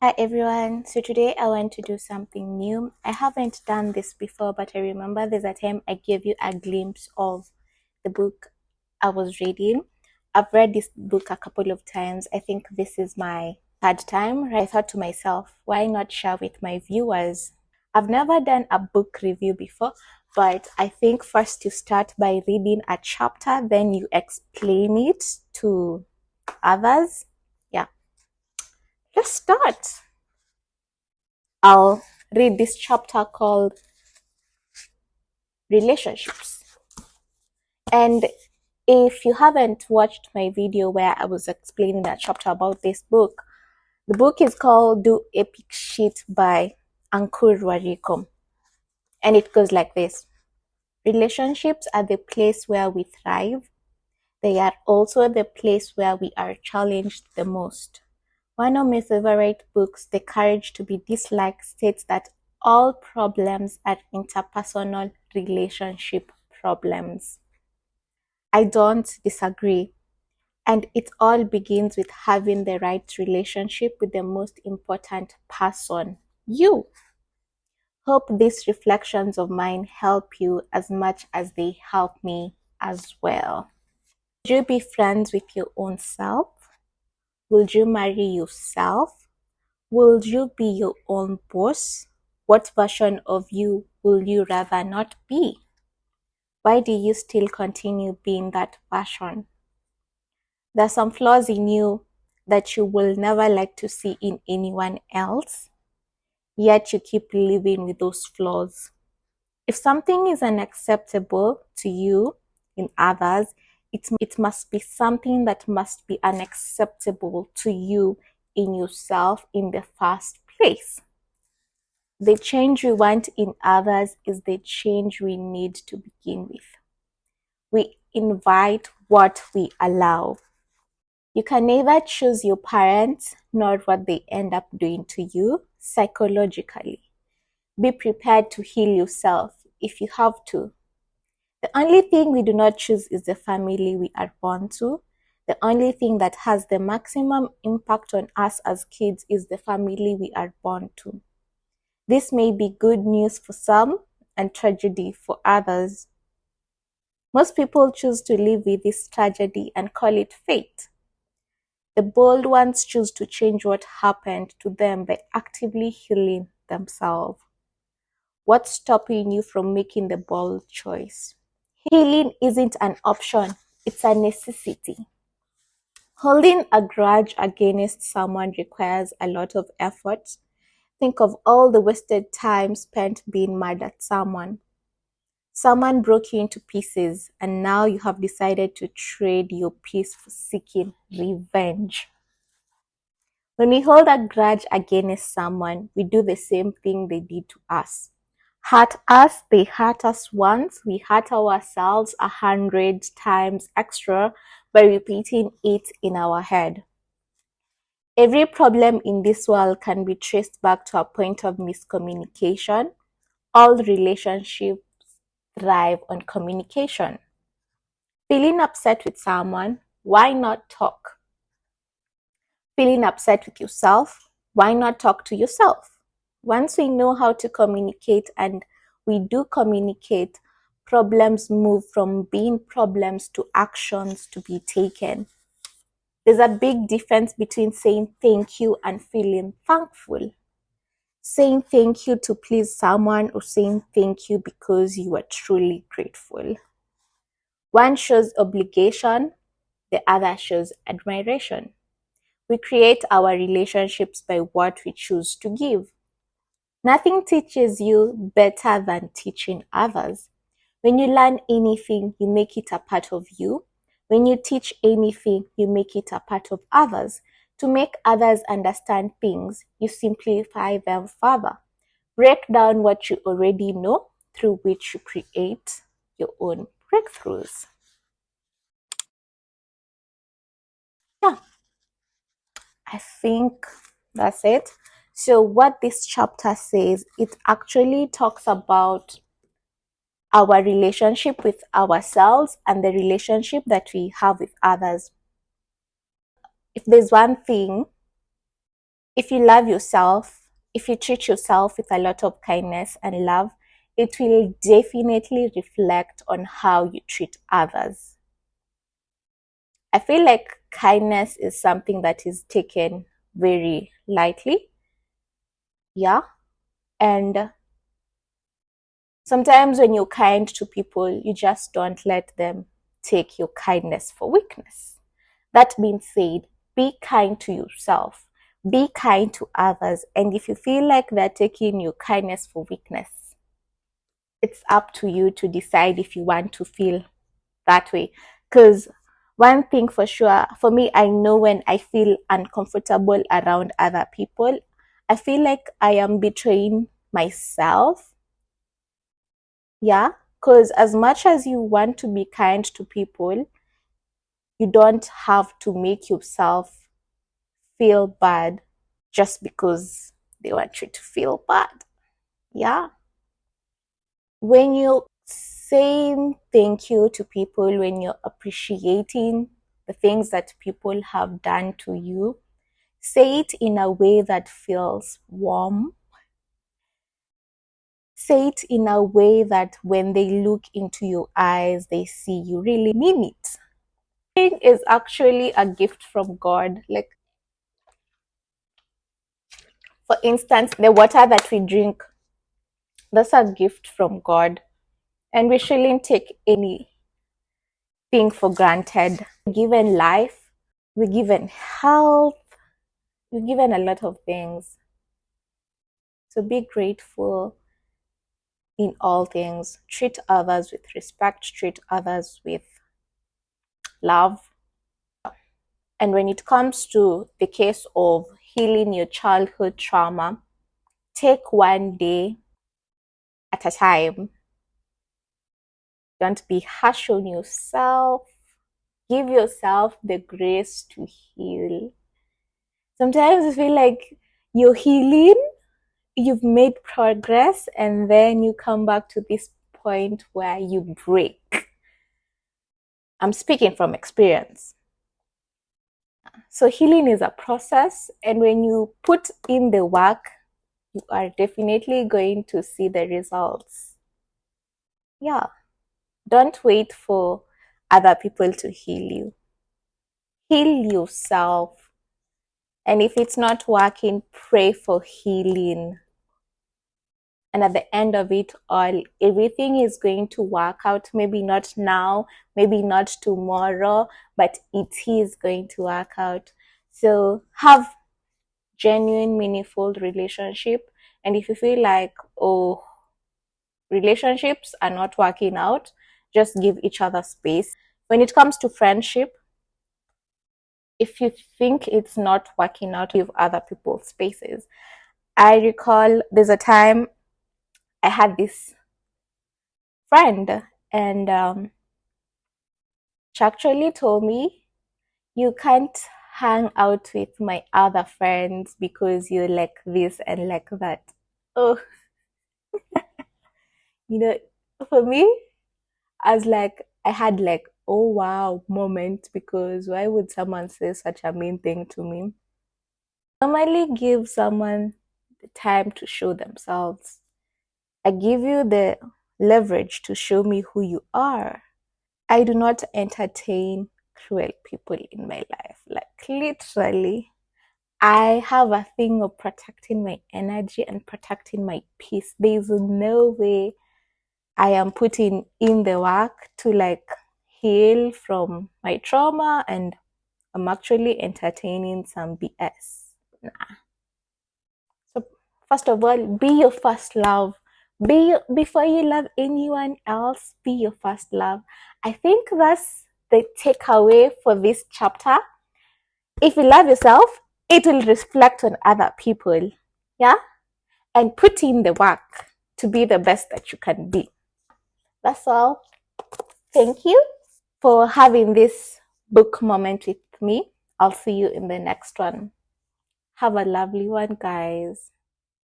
Hi everyone, so today I want to do something new. I haven't done this before, but I remember there's a time I gave you a glimpse of the book I was reading. I've read this book a couple of times. I think this is my third time. I thought to myself, why not share with my viewers? I've never done a book review before, but I think first you start by reading a chapter, then you explain it to others. Yeah, let's start. I'll read this chapter called Relationships. And if you haven't watched my video where I was explaining that chapter about this book, the book is called Do Epic Shit by Ankur Warikoo. And it goes like this. Relationships are the place where we thrive. They are also the place where we are challenged the most. One of my favorite books, The Courage to be Disliked, states that all problems are interpersonal relationship problems. I don't disagree. And it all begins with having the right relationship with the most important person, you. Hope these reflections of mine help you as much as they help me as well. Would you be friends with your own self? Will you marry yourself? Will you be your own boss? What version of you will you rather not be? Why do you still continue being that version? There are some flaws in you that you will never like to see in anyone else, yet you keep living with those flaws. If something is unacceptable to you in others, it must be something that must be unacceptable to you in yourself in the first place. The change we want in others is the change we need to begin with. We invite what we allow. You can neither choose your parents nor what they end up doing to you psychologically. Be prepared to heal yourself if you have to. The only thing we do not choose is the family we are born to. The only thing that has the maximum impact on us as kids is the family we are born to. This may be good news for some and tragedy for others. Most people choose to live with this tragedy and call it fate. The bold ones choose to change what happened to them by actively healing themselves. What's stopping you from making the bold choice? Healing isn't an option, it's a necessity. Holding a grudge against someone requires a lot of effort. Think of all the wasted time spent being mad at someone. Someone broke you into pieces, and now you have decided to trade your peace for seeking revenge. When we hold a grudge against someone, we do the same thing they did to us. Hurt us, they hurt us once, we hurt ourselves 100 times extra by repeating it in our head. Every problem in this world can be traced back to a point of miscommunication. All relationships thrive on communication. Feeling upset with someone, why not talk? Feeling upset with yourself, why not talk to yourself? Once we know how to communicate and we do communicate, problems move from being problems to actions to be taken. There's a big difference between saying thank you and feeling thankful. Saying thank you to please someone or saying thank you because you are truly grateful. One shows obligation, the other shows admiration. We create our relationships by what we choose to give. Nothing teaches you better than teaching others. When you learn anything, you make it a part of you. When you teach anything, you make it a part of others. To make others understand things, you simplify them further. Break down what you already know, through which you create your own breakthroughs. Yeah, I think that's it. So what this chapter says, it actually talks about our relationship with ourselves and the relationship that we have with others. If there's one thing If you love yourself, if you treat yourself with a lot of kindness and love, it will definitely reflect on how you treat others. I feel like kindness is something that is taken very lightly. Yeah. And sometimes when you're kind to people, you just don't let them take your kindness for weakness. That being said, be kind to yourself, be kind to others, and if you feel like they're taking your kindness for weakness, it's up to you to decide if you want to feel that way. Because one thing for sure, for me, I know when I feel uncomfortable around other people, I feel like I am betraying myself. Yeah, because as much as you want to be kind to people, you don't have to make yourself feel bad just because they want you to feel bad. Yeah. When you're saying thank you to people, when you're appreciating the things that people have done to you, say it in a way that feels warm. Say it in a way that when they look into your eyes, they see you really mean it. It is actually a gift from God. Like, for instance, the water that we drink, that's a gift from God. And we shouldn't take anything for granted. We're given life, we're given health, we're given a lot of things. So be grateful in all things. Treat others with respect, treat others with love. And when it comes to the case of healing your childhood trauma, take one day at a time. Don't be harsh on yourself. Give yourself the grace to heal. Sometimes I feel like you're healing, you've made progress, and then you come back to this point where you break. I'm speaking from experience. So healing is a process, and when you put in the work, you are definitely going to see the results. Yeah. Don't wait for other people to heal you. Heal yourself. And if it's not working, pray for healing. And at the end of it all, everything is going to work out. Maybe not now, maybe not tomorrow, but it is going to work out. So have genuine, meaningful relationship. And if you feel like, oh, relationships are not working out, just give each other space. When it comes to friendship, if you think it's not working out, give other people spaces. I recall there's a time I had this friend, and she actually told me, you can't hang out with my other friends because you're like this and like that. Oh, you know, for me, I had like, oh wow moment, because why would someone say such a mean thing to me? Normally give someone the time to show themselves. I give you the leverage to show me who you are. I do not entertain cruel people in my life. Like, literally, I have a thing of protecting my energy and protecting my peace. There's no way I am putting in the work to like heal from my trauma and I'm actually entertaining some BS. Nah. So first of all, be your first love. Before you love anyone else, be your first love. I think that's the takeaway for this chapter. If you love yourself, it will reflect on other people. Yeah? And put in the work to be the best that you can be. That's all. Thank you for having this book moment with me. I'll see you in the next one. Have a lovely one, guys.